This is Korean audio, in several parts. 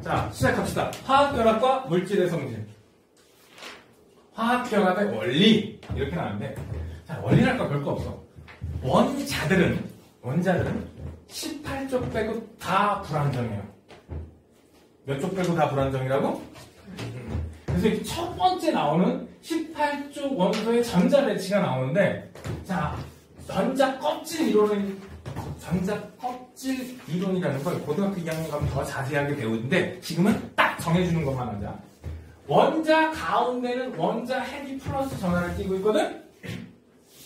자, 시작합시다. 화학결합과 물질의 성질. 화학결합의 원리. 이렇게 나왔는데, 자, 원리랄 거 별거 없어. 원자들은 18쪽 빼고 다 불안정해요. 몇 쪽 빼고 다 불안정이라고? 그래서 첫 번째 나오는 18쪽 원소의 전자 배치가 나오는데, 자, 전자 껍질 이론이라는 걸 고등학교 2학년 가면 더 자세하게 배우는데, 지금은 딱 정해주는 것만 하자. 원자 가운데는 원자 핵이 플러스 전하를 띄고 있거든?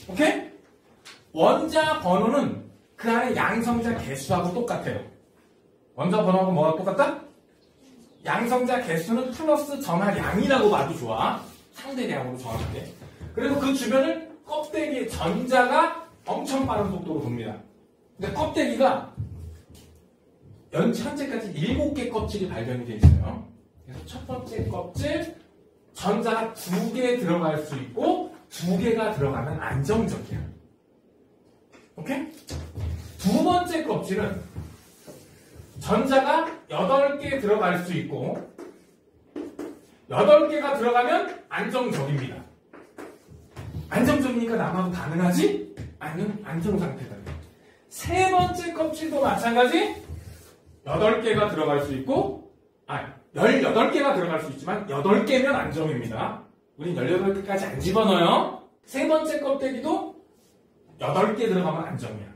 오케이? 원자 번호는 그 안에 양성자 개수하고 똑같아요. 원자 번호하고 뭐가 똑같다? 양성자 개수는 플러스 전하량이라고 봐도 좋아. 상대량으로 정확하게. 그리고 그 주변을 껍데기의 전자가 엄청 빠른 속도로 돕니다. 근데 껍데기가 현재까지 7개 껍질이 발견이 되어 있어요. 그래서 첫 번째 껍질, 전자가 2개 들어갈 수 있고 2개가 들어가면 안정적이야. 오케이? 두 번째 껍질은 전자가 8개 들어갈 수 있고 8개가 들어가면 안정적입니다. 안정적이니까 남아도 가능하지? 아니면 안정상태다. 세 번째 껍질도 마찬가지. 8개가 들어갈 수 있고 18개가 들어갈 수 있지만 8개면 안정입니다. 우린 18개까지 안 집어넣어요. 세 번째 껍데기도 8개 들어가면 안정이야.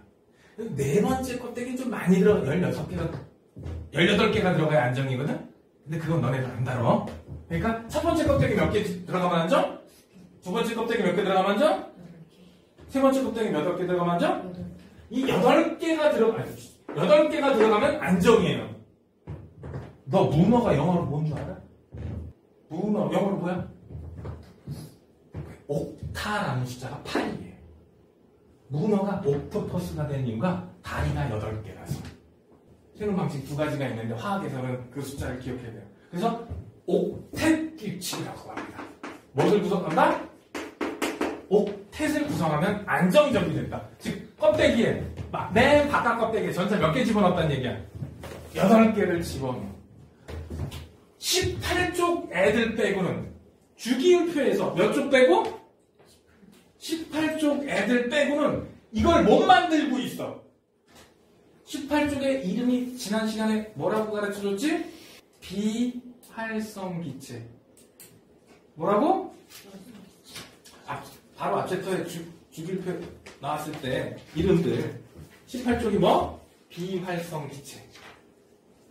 네 번째 껍데기는 좀 많이 들어. 18개가 들어가야 안정이거든? 근데 그건 너네들 안 다뤄. 그러니까 첫 번째 껍데기 몇 개 들어가면 안정? 두 번째 껍데기 몇 개 들어가면 안정? 세 번째 껍데기 몇 개 들어가면 안정? 이 8개가 들어가면 안정이에요. 너 문어가 영어로 뭔 줄 알아? 문어 영어로 뭐야? 옥타라는 숫자가 8이에요. 문어가 옥토퍼스가 된 이유가 다리가 8개라서. 세는 방식 두 가지가 있는데 화학에서는 그 숫자를 기억해야 돼요. 그래서 옥텟 규칙이라고 합니다. 무엇을 구성한다? 옥텟을 구성하면 안정적이 된다. 즉 껍데기에 맨 바깥 껍데기에 전자 몇 개 집어넣었다는 얘기야. 8개를 집어넣어. 18쪽 애들 빼고는 주기율표에서 몇 쪽 빼고? 18쪽 애들 빼고는 이걸 못 만들고 있어. 18쪽의 이름이 지난 시간에 뭐라고 가르쳐줬지? 비활성기체. 뭐라고? 바로 앞 챕터에 주기율표 나왔을 때 이름들 18쪽이 뭐? 비활성기체.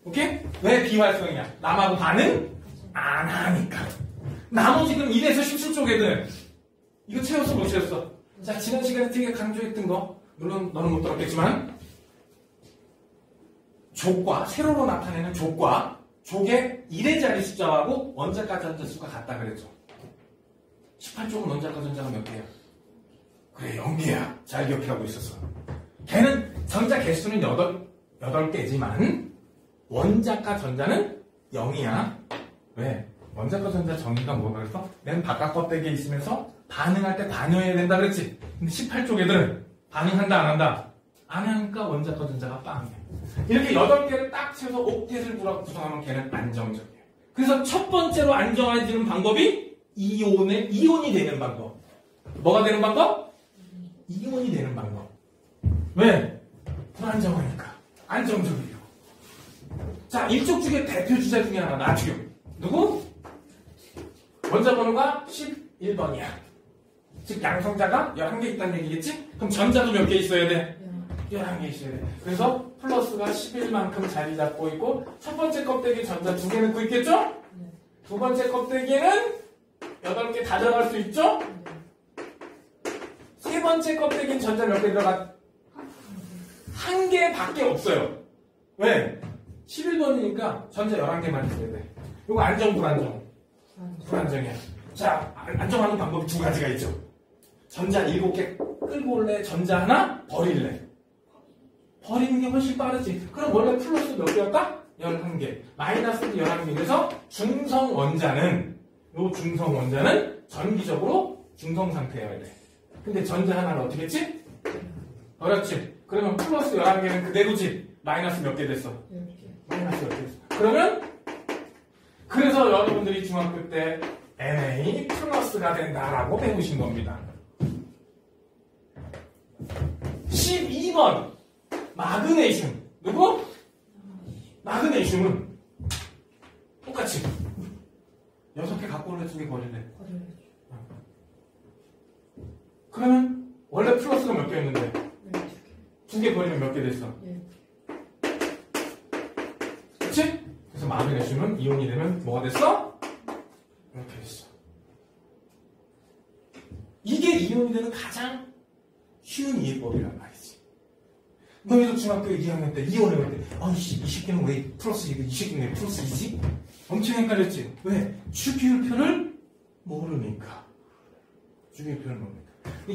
오케이? 왜 비활성이야? 남하고 반응? 안 하니까. 나머지 그럼 1에서 17쪽 애들 이거 채웠어 못 채웠어? 자, 지난 시간에 되게 강조했던 거 물론 너는 못 들었겠지만 족과 세로로 나타내는 족과 족의 1의 자리 숫자하고 원자가 전자 수가 같다 그랬죠. 18쪽은 원자가 전자가 몇 개야? 그래 0개야. 잘 기억하고 있었어. 걔는 전자 개수는 8개지만 원자가 전자는 0이야. 왜? 원자과 전자 정의가 뭐가 그랬어? 맨 바깥 껍데기에 있으면서 반응할 때 반응해야 된다 그랬지? 근데 18쪽 애들은 반응한다 안 한다? 안 하니까 원자과 전자가 빵이야. 이렇게 8개를 딱 채워서 옥텟을 구성하면 걔는 안정적이에요. 그래서 첫 번째로 안정해지는 방법이 이온이 되는 방법. 뭐가 되는 방법? 이온이 되는 방법. 왜? 불안정하니까. 안정적이에요. 자, 일족 중에 대표 주자 중에 하나, 나트륨. 누구? 원자 번호가 11번이야. 즉, 양성자가 11개 있다는 얘기겠지? 그럼 전자도 몇 개 있어야 돼? 11개 있어야 돼. 그래서 플러스가 11만큼 자리 잡고 있고, 첫 번째 껍데기 전자 2개 넣고 있겠죠? 두 번째 껍데기에는 8개 다 들어갈 수 있죠? 세 번째 껍데기는 전자 몇 개 들어가? 1개밖에 없어요. 왜? 11번이니까 전자 11개만 있어야 돼. 이거 안정, 불안정? 불안정이야. 자, 안정하는 방법이 두 가지가 있죠. 전자 7개 끌고 올래? 전자 하나 버릴래? 버리는 게 훨씬 빠르지. 그럼 원래 플러스 몇 개였다? 11개. 마이너스도 11개. 그래서 중성 원자는 전기적으로 중성 상태여야 돼. 근데 전자 하나를 어떻게 했지? 어렵지? 그러면 플러스 11개는 그대로지. 마이너스 몇 개 됐어? 마이너스 몇 개 됐어. 그러면 그래서 여러분들이 중학교 때 Na 플러스가 된다라고 배우신 겁니다. 12번 마그네슘. 누구? 마그네슘은 똑같이 6개 갖고 올래, 2개 버릴래? 그러면 원래 플러스가 몇 개였는데 2개 버리면 몇 개 됐어? 그치? 그래서 마그네슘은 이온이 되면 뭐가 됐어? 이렇게 됐어. 이게 이온이 되는 가장 쉬운 이해법이란 말이지. 너희도 중학교 2학년 때 이온을 할 때, 아이씨, 이 새끼는 왜 플러스이고 이 새끼는 왜 플러스이지? 엄청 헷갈렸지? 왜? 주기율표를 모르니까. 주기율표를 모르니까.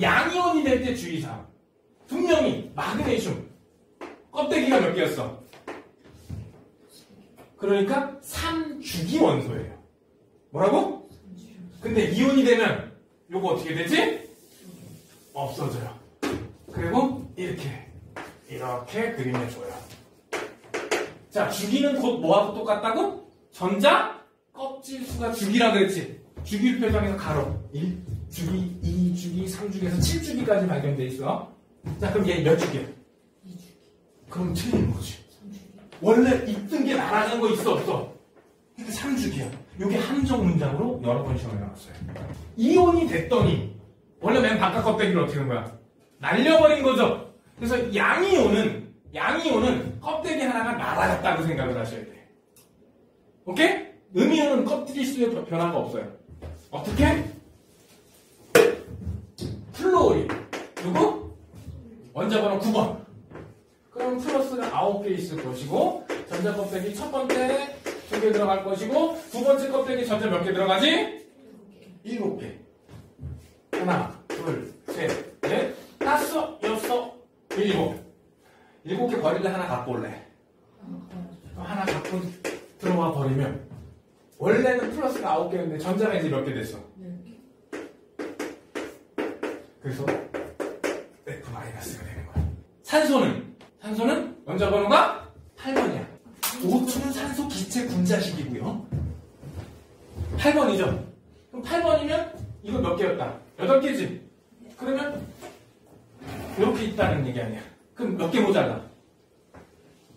양이온이 될 때 주의사항. 분명히 마그네슘 껍데기가 몇 개였어? 그러니까 3주기 원소예요. 뭐라고? 근데 이온이 되면 요거 어떻게 되지? 없어져요. 그리고 이렇게 그림해줘요. 자, 주기는 곧 뭐하고 똑같다고? 전자 껍질 수가 주기라 그랬지. 주기 표정에서 가로 1주기, 2주기, 3주기에서 7주기까지 발견돼 있어. 자, 그럼 얘 몇 주기야? 2주기. 그럼 틀린 거지. 3주기. 원래 있던 게 날아간 거 있어, 없어? 그러니까 3주기야. 이게 함정 문장으로 여러 번 시험에 나왔어요. 이온이 됐더니 원래 맨 바깥 껍데기를 어떻게 한 거야? 날려버린 거죠. 그래서 양이온은 껍데기 하나가 날아갔다고 생각을 하셔야 돼. 오케이? 음이온은 껍데기 수에 변화가 없어요. 어떻게? 플로린. 누구? 원자번호 9번. 그럼 플러스가 9개 있을 것이고, 전자 껍데기 첫 번째 2개 들어갈 것이고, 두 번째 껍데기 전자 몇 개 들어가지? 7개. 하나, 둘, 셋, 넷, 다섯, 여섯, 일곱. 7개 버릴래? 하나 갖고 올래? 하나 갖고 들어와 버리면, 원래는 플러스가 9개였는데, 전자가 이제 몇 개 됐어? 그래서 F-가 되는 거야. 산소는 원자 번호가 8번이야. O2는 산소 기체 분자식이고요. 8번이죠. 그럼 8번이면 이거 몇 개였다? 8개지? 그러면 이렇게 있다는 얘기 아니야. 그럼 몇 개 모자라?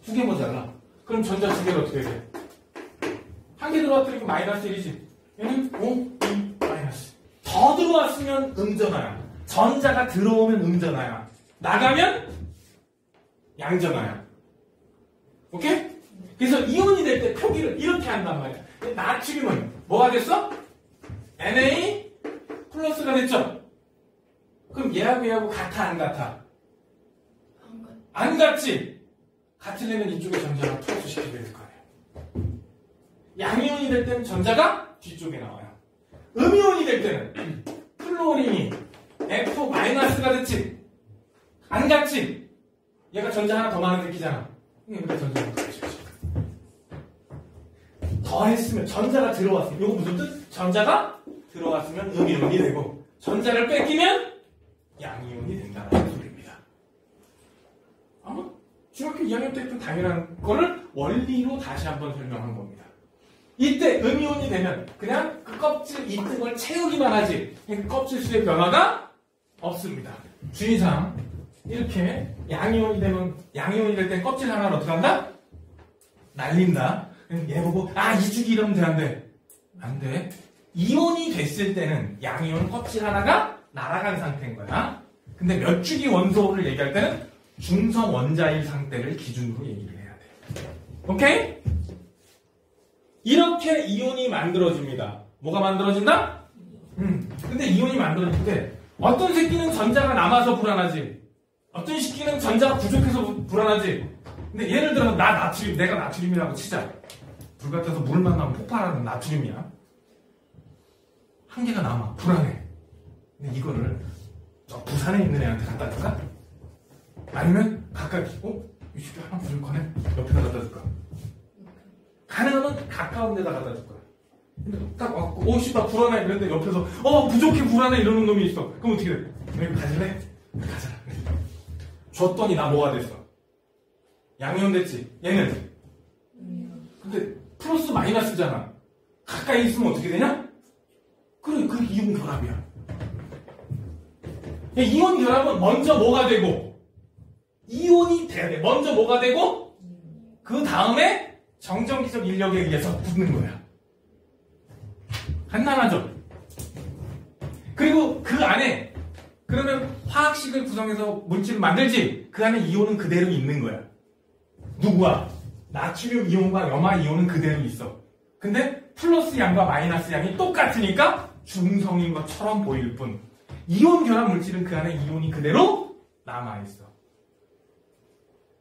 2개 모자라. 그럼 전자 2개를 어떻게 돼? 1개 들어왔더니 마이너스 1이지. 얘는 O, 2, 마이너스. 더 들어왔으면 음전화야. 전자가 들어오면 음전화야. 나가면 양전화야. 오케이? 그래서 이온이 될 때 표기를 이렇게 한단 말이야. 나트륨은 뭐가 됐어? Na 플러스가 됐죠? 그럼 얘하고 같아 안 같아? 안 같지? 같으려면 이쪽에 전자가 플러스 시켜야 될 거 아니야. 양이온이 될 때는 전자가 뒤쪽에 나와요. 음이온이 될 때는 플로린이 F-가 됐지? 안 같지? 얘가 전자 하나 더 많은 느끼잖아. 그러니까 전자가 더 같이. 더 했으면 전자가 들어왔으면 이거 무슨 뜻? 전자가 들어왔으면 음이온이 되고 전자를 뺏기면 양이온이 된다는 소리입니다. 아마 중학교 2학년 때 했던 당연한 거를 원리로 다시 한번 설명한 겁니다. 이때 음이온이 되면 그냥 그 껍질 있는 걸 채우기만 하지 그 껍질 수의 변화가 없습니다. 주의사항 이렇게 양이온이 될 땐 껍질 하나를 어떻게 한다? 날린다. 얘 보고 2주기 이러면 되는데 안 돼. 이온이 됐을 때는 양이온 껍질 하나가 날아간 상태인 거야. 근데 몇 주기 원소를 얘기할 때는 중성 원자일 상태를 기준으로 얘기를 해야 돼. 오케이? 이렇게 이온이 만들어집니다. 뭐가 만들어진다? 근데 이온이 만들어질 때 어떤 새끼는 전자가 남아서 불안하지. 어떤 새끼는 전자가 부족해서 불안하지. 근데 예를 들어 내가 나트륨이라고 치자. 불 같아서 물 만나면 폭발하는 나트륨이야. 한 개가 남아. 불안해. 근데 이거를 저 부산에 있는 애한테 갖다 줄까? 아니면 가까이 이 새끼 하나 부족하네. 옆에다 갖다 줄까? 가능하면 가까운 데다 갖다 줄 거야. 근데 딱 왔고, 나 불안해. 그런데 옆에서, 부족해, 불안해. 이러는 놈이 있어. 그럼 어떻게 돼? 너 이거 가질래? 가져라. 줬더니 나 뭐가 됐어? 양이온 됐지? 얘는? 근데 플러스 마이너스잖아. 가까이 있으면 어떻게 되냐? 그래, 그 이온 결합이야. 이온 결합은 먼저 뭐가 되고, 이온이 돼야 돼. 먼저 뭐가 되고, 그 다음에 정전기적 인력에 의해서 붙는 거야. 간단하죠? 그리고 그 안에, 그러면 화학식을 구성해서 물질을 만들지, 그 안에 이온은 그대로 있는 거야. 누구야? 나트륨 이온과 염화 이온은 그대로 있어. 근데 플러스 양과 마이너스 양이 똑같으니까 중성인 것처럼 보일 뿐. 이온 결합 물질은 그 안에 이온이 그대로 남아있어.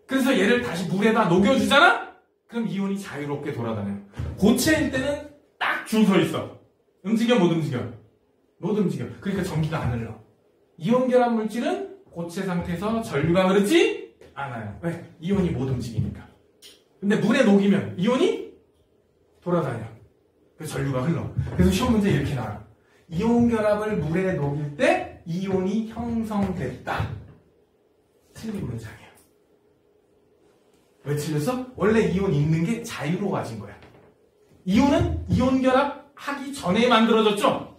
그래서 얘를 다시 물에다 녹여주잖아? 그럼 이온이 자유롭게 돌아다녀. 고체일 때는 딱 줄 서 있어. 움직여, 못 움직여? 못 움직여. 그러니까 전기가 안 흘러. 이온 결합 물질은 고체 상태에서 전류가 흐르지 않아요. 왜? 이온이 못 움직이니까. 근데 물에 녹이면 이온이 돌아다녀. 그래서 전류가 흘러. 그래서 시험 문제 이렇게 나와요. 이온 결합을 물에 녹일 때 이온이 형성됐다. 틀린 문장이야. 왜 틀렸어? 원래 이온 있는 게 자유로워진 거야. 이온은 이온 결합하기 전에 만들어졌죠?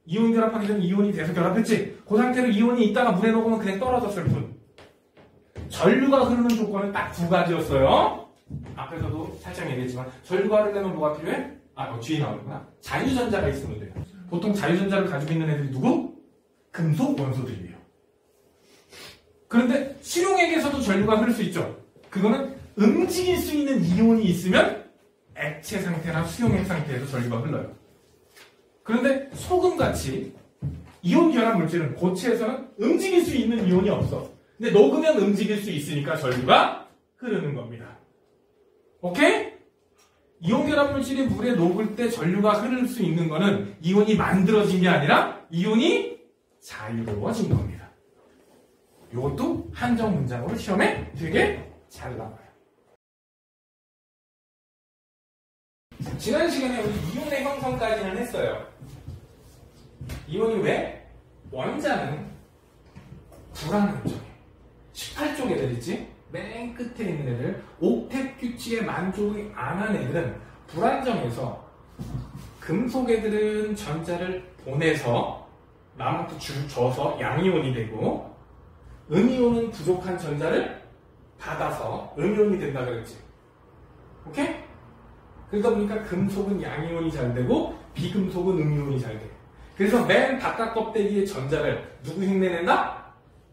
이온 결합하기 전에 이온이 돼서 결합했지? 그 상태로 이온이 있다가 물에 녹으면 그냥 떨어졌을 뿐. 전류가 흐르는 조건은 딱 두 가지였어요. 앞에서도 살짝 얘기했지만 전류가 흐르려면 뭐가 필요해? 뒤에 나오는구나. 자유전자가 있으면 돼요. 보통 자유전자를 가지고 있는 애들이 누구? 금속 원소들이에요. 그런데 수용액에서도 전류가 흐를 수 있죠. 그거는 움직일 수 있는 이온이 있으면 액체 상태나 수용액 상태에서 전류가 흘러요. 그런데 소금같이 이온 결합 물질은 고체에서는 움직일 수 있는 이온이 없어. 근데 녹으면 움직일 수 있으니까 전류가 흐르는 겁니다. 오케이? 이온 결합 물질이 물에 녹을 때 전류가 흐를 수 있는 거는 이온이 만들어진 게 아니라 이온이 자유로워진 겁니다. 이것도 한정 문장으로 시험에 되게 잘 나와요. 지난 시간에 우리 이온의 형성까지는 했어요. 이온이 왜? 원자는 불안정해. 18쪽 애들 있지? 맨 끝에 있는 애들, 옥텟 규칙에 만족이 안 한 애들은 불안정해서 금속 애들은 전자를 보내서 남한테 줘서 양이온이 되고, 음이온은 부족한 전자를 받아서 음이온이 된다 그랬지. 오케이? 그러다 보니까 금속은 양이온이 잘 되고 비금속은 음이온이 잘 돼. 그래서 맨 바깥 껍데기의 전자를 누구 흉내낸다?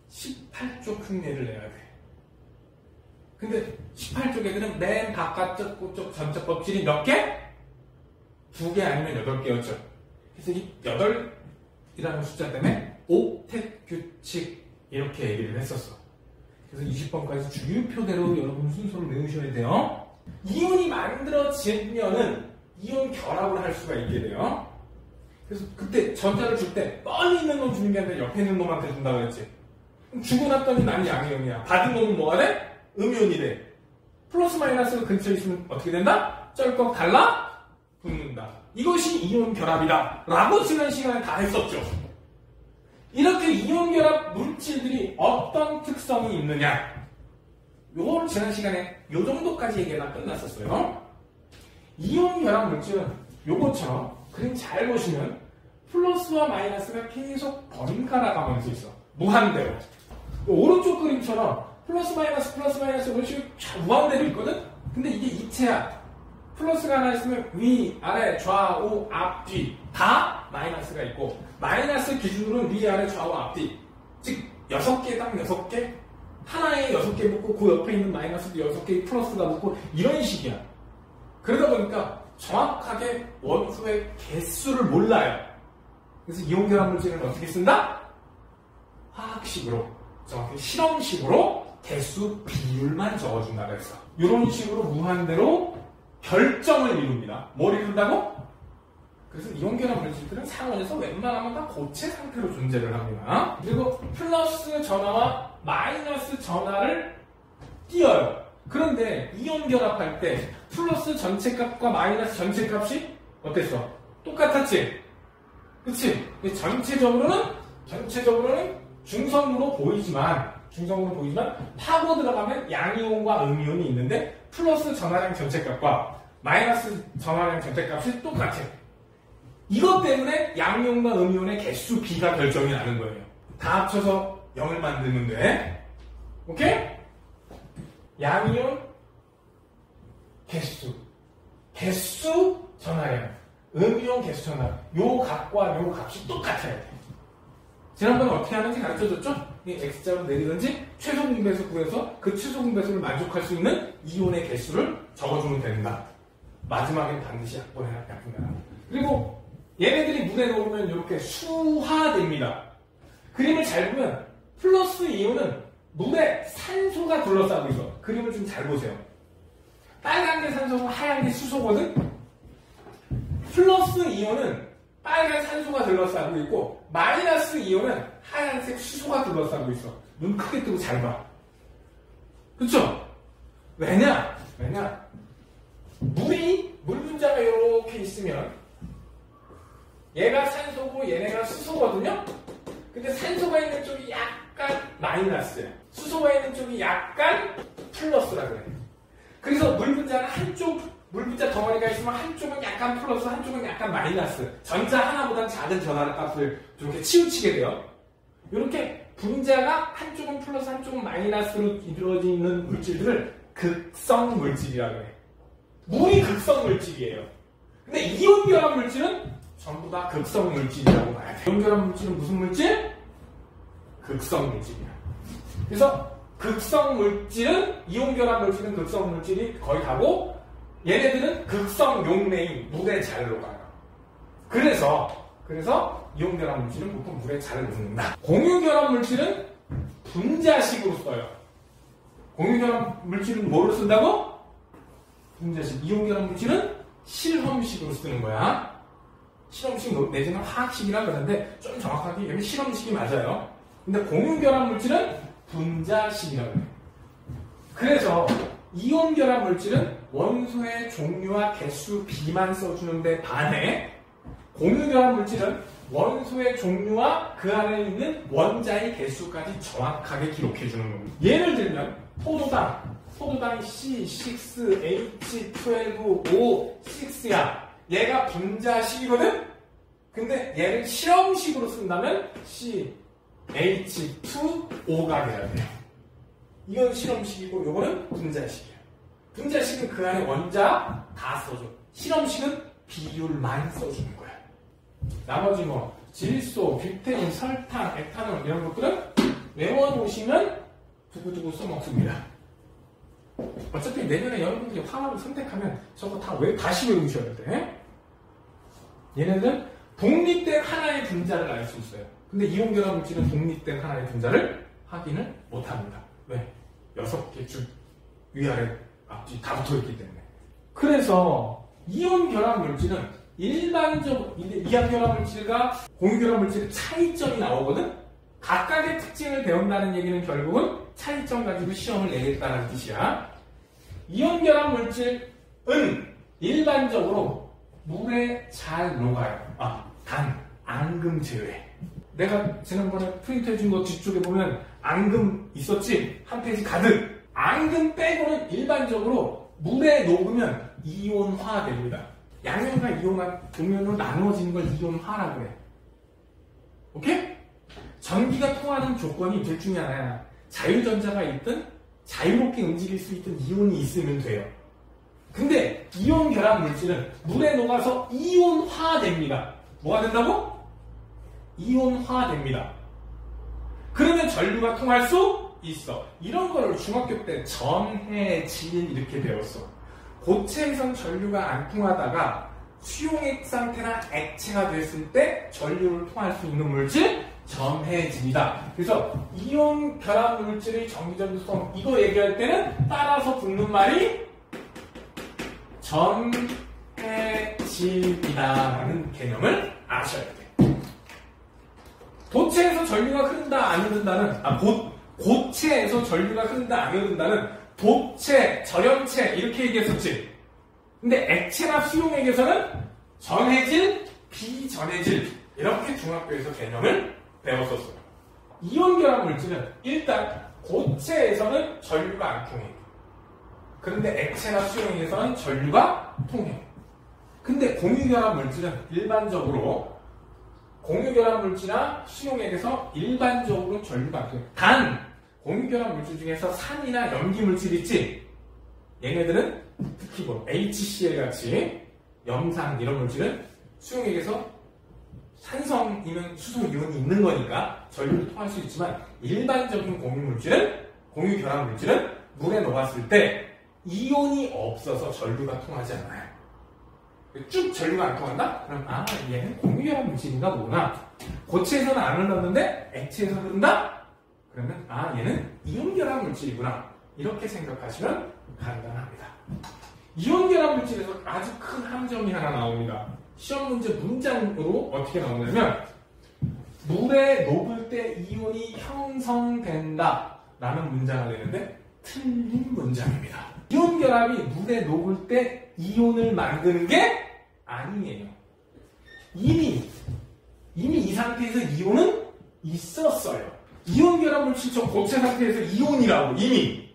18쪽 흉내를 내야 돼. 근데 18쪽 애들은 맨 바깥쪽 전자 껍질이 몇 개? 2개 아니면 8개였죠. 그래서 이 8이라는 숫자 때문에 옥텟 규칙 이렇게 얘기를 했었어. 그래서 20번까지 주유표대로 여러분 순서를 외우셔야 돼요. 이온이 만들어지면은 이온 결합을 할 수가 있게 돼요. 그래서 그때 전자를 줄 때 멀리 있는 놈 주는 게 아니라 옆에 있는 놈한테 준다고 했지. 주고 났더니 난 양이온이야. 받은 놈은 뭐가 돼? 음이온이 돼. 플러스 마이너스가 근처에 있으면 어떻게 된다? 쩔꺽 달라 붙는다. 이것이 이온 결합이다 라고 지난 시간에 다 했었죠. 이렇게 이온 결합 물질들이 어떤 특성이 있느냐, 요걸 지난 시간에 요 정도까지 얘기가 끝났었어요. 이온 결합 물질은 요것처럼 그림 잘 보시면 플러스와 마이너스가 계속 번갈아 가면서 있어. 무한대로. 오른쪽 그림처럼 플러스 마이너스 이런 식으로 무한대로 있거든? 근데 이게 이체야. 플러스가 하나 있으면 위, 아래, 좌우, 앞, 뒤 다 마이너스가 있고, 마이너스 기준으로는 위, 아래, 좌우, 앞, 뒤. 즉 6개당 6개? 하나에 6개 묶고 그 옆에 있는 마이너스도 6개 플러스가 묶고 이런 식이야. 그러다 보니까 정확하게 원소의 개수를 몰라요. 그래서 이온 결합 물질은 어떻게 쓴다? 화학식으로, 정확히 실험식으로 개수 비율만 적어준다 그랬어. 이런 식으로 무한대로 결정을 이룹니다. 뭘 이룬다고? 그래서 이온 결합 물질들은 상온에서 웬만하면 다 고체 상태로 존재를 합니다. 그리고 플러스 전하와 마이너스 전하를 띄어요. 그런데 이온 결합할 때 플러스 전체 값과 마이너스 전체 값이 어땠어? 똑같았지? 그치? 전체적으로는 중성으로 보이지만 파고 들어가면 양이온과 음이온이 있는데 플러스 전하량 전체 값과 마이너스 전하량 절대값이 똑같아. 이것 때문에 양이온과 음이온의 개수 B가 결정이 나는 거예요. 다 합쳐서 0을 만들면 돼. 오케이? 양이온 개수 전하량, 음이온 개수 전하량. 요 값과 요 값이 똑같아야 돼. 지난번에 어떻게 하는지 가르쳐줬죠? 이 X자로 내리든지 최소 분배수 구해서 그 최소 분배수를 만족할 수 있는 이온의 개수를 적어주면 된다. 마지막엔 반드시 약분해라. 그리고 얘네들이 물에 넣으면 이렇게 수화됩니다. 그림을 잘 보면 플러스 이온은 물에 산소가 둘러싸고 있어. 그림을 좀 잘 보세요. 빨간 게 산소고 하얀 게 수소거든? 플러스 이온은 빨간 산소가 둘러싸고 있고 마이너스 이온은 하얀색 수소가 둘러싸고 있어. 눈 크게 뜨고 잘 봐. 그쵸? 왜냐? 물 분자가 이렇게 있으면 얘가 산소고 얘네가 수소거든요? 근데 산소가 있는 쪽이 약간 마이너스야. 수소가 있는 쪽이 약간 플러스라 그래. 그래서 물 분자는 물 분자 덩어리가 있으면 한쪽은 약간 플러스, 한쪽은 약간 마이너스. 전자 하나보다 작은 전하의 값을 이렇게 치우치게 돼요. 이렇게 분자가 한쪽은 플러스, 한쪽은 마이너스로 이루어져 있는 물질들을 극성 물질이라고 해. 물이 극성 물질이에요. 근데 이온 결합 물질은 전부 다 극성 물질이라고 봐야 돼. 이온 결합 물질은 무슨 물질? 극성 물질이야. 그래서 극성 물질은, 이온 결합 물질은 극성 물질이 거의 다고, 얘네들은 극성 용매인 물에 잘 녹아요. 그래서 이온 결합 물질은 보통 물에 잘 녹는다. 공유 결합 물질은 분자식으로 써요. 공유 결합 물질은 뭐로 쓴다고? 분자식. 이온 결합 물질은 실험식으로 쓰는 거야. 실험식 내지는 화학식이라 그러는데 좀 정확하게 여기 실험식이 맞아요. 근데 공유 결합 물질은 분자식이라고 해요. 그래서 이온 결합 물질은 원소의 종류와 개수 B만 써주는데 반해 공유 결합 물질은 원소의 종류와 그 안에 있는 원자의 개수까지 정확하게 기록해주는 겁니다. 예를 들면 포도당 C6H12O 6야. 얘가 분자식이거든? 근데 얘를 실험식으로 쓴다면 CH2O가 돼야 돼요. 이건 실험식이고 이거는 분자식이야. 분자식은 그 안에 원자 다 써줘. 실험식은 비율만 써주는 거야. 나머지 질소, 뷰테인, 설탕, 에탄올 이런 것들은 외워놓으시면 두고두고 써먹습니다. 어차피 내년에 여러분들이 화학을 선택하면 저거 다시 외우셔야 돼. 얘네들은 독립된 하나의 분자를 알 수 있어요. 근데 이온 결합 물질은 독립된 하나의 분자를 확인을 못합니다. 왜? 6개 줄 위아래 앞뒤 다 붙어있기 때문에. 그래서 이온 결합 물질은 일반적으로 이온 결합 물질과 공유 결합 물질의 차이점이 나오거든? 각각의 특징을 배운다는 얘기는 결국은 차이점 가지고 시험을 내겠다는 뜻이야. 이온 결합 물질은 일반적으로 물에 잘 녹아요. 단 앙금 제외. 내가 지난번에 프린트해준 거 뒤쪽에 보면 앙금 있었지? 한 페이지 가득. 앙금 빼고는 일반적으로 물에 녹으면 이온화됩니다. 양면과 이온화 음면으로 나누어지는 걸 이온화라고 해. 오케이? 전기가 통하는 조건이 둘 중에 하나야. 자유전자가 있든 자유롭게 움직일 수 있던 이온이 있으면 돼요. 근데 이온 결합 물질은 물에 녹아서 이온화됩니다. 뭐가 된다고? 이온화됩니다. 그러면 전류가 통할 수 있어. 이런 걸 중학교 때 전해질 이렇게 배웠어. 고체에선 전류가 안 통하다가 수용액 상태나 액체가 됐을 때 전류를 통할 수 있는 물질 전해질이다. 그래서 이온 결합 물질의 전기전도성 이거 얘기할 때는 따라서 붙는 말이 전해질이다라는 개념을 아셔야 돼. 도체에서 전류가 흐른다 안 흐른다는 고체에서 전류가 흐른다 안 흐른다는 도체, 절연체 이렇게 얘기했었지. 근데 액체나 수용액에서는 전해질, 비전해질 이렇게 중학교에서 개념을 배웠었어요. 이온 결합 물질은 일단 고체에서는 전류가 안 통해. 그런데 액체나 수용액에서는 전류가 통해요. 근데 공유결합 물질은 일반적으로 공유결합 물질이나 수용액에서 일반적으로 전류가 안 통해요. 단 공유결합 물질 중에서 산이나 염기 물질 있지? 얘네들은 특히 뭐 HCl 같이 염산 이런 물질은 수용액에서 산성이면 수소 이온이 있는 거니까 전류를 통할 수 있지만 일반적인 공유결합 물질은 물에 녹았을 때 이온이 없어서 전류가 통하지 않아요. 쭉 전류가 안 통한다? 그럼 얘는 공유결합 물질인가 보구나. 고체에서는 안 흘렀는데 액체에서 흐른다? 그러면 얘는 이온결합 물질이구나. 이렇게 생각하시면 간단합니다. 이온결합 물질에서 아주 큰 함정이 하나 나옵니다. 시험 문제 문장으로 어떻게 나오냐면 물에 녹을 때 이온이 형성된다 라는 문장을 내는데 틀린 문장입니다. 이온결합이 물에 녹을 때 이온을 만드는 게 아니에요. 이미 이 상태에서 이온은 있었어요. 이온결합 물질 저 고체 상태에서 이온이라고 이미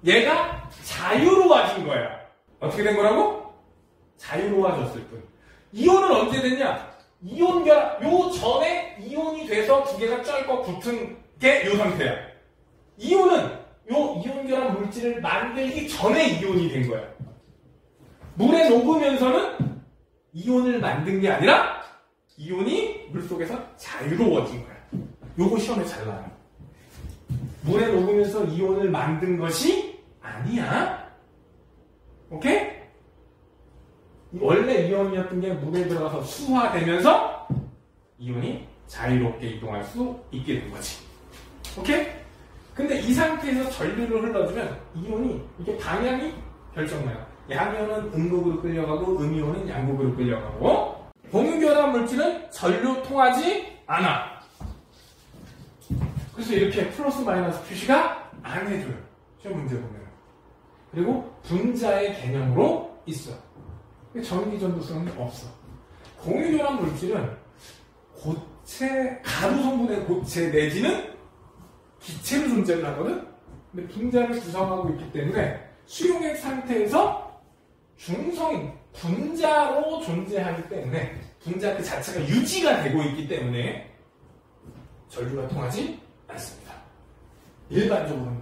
얘가 자유로워진 거야. 어떻게 된 거라고? 자유로워졌을 뿐. 이온은 언제 됐냐? 이온결합 요 전에 이온이 돼서 두 개가 쩔꺽 붙은 게 요 상태야. 이온은 요 이온결합 물질을 만들기 전에 이온이 된 거야. 물에 녹으면서는 이온을 만든 게 아니라 이온이 물속에서 자유로워진 거야. 요거 시험에 잘 나와요. 물에 녹으면서 이온을 만든 것이 아니야. 오케이? 원래 이온이었던 게 물에 들어가서 수화되면서 이온이 자유롭게 이동할 수 있게 된 거지. 오케이? 근데 이 상태에서 전류를 흘러주면 이온이 이게 방향이 결정나요. 양이온은 음극으로 끌려가고 음이온은 양극으로 끌려가고 공유결합 물질은 전류 통하지 않아. 그래서 이렇게 플러스 마이너스 표시가 안 해줘요. 시험 문제 보면. 그리고 분자의 개념으로 있어. 전기 전도성이 없어. 공유결합 물질은 고체, 가루 성분의 고체 내지는 기체로 존재를 하거든? 근데 분자를 구성하고 있기 때문에 수용액 상태에서 중성인 분자로 존재하기 때문에 분자 그 자체가 유지가 되고 있기 때문에 전류가 통하지 않습니다. 일반적으로는.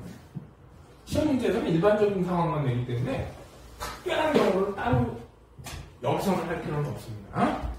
시험 문제에서는 일반적인 상황만 내기 때문에 특별한 경우를 따로 여기서는 할 필요는 없습니다.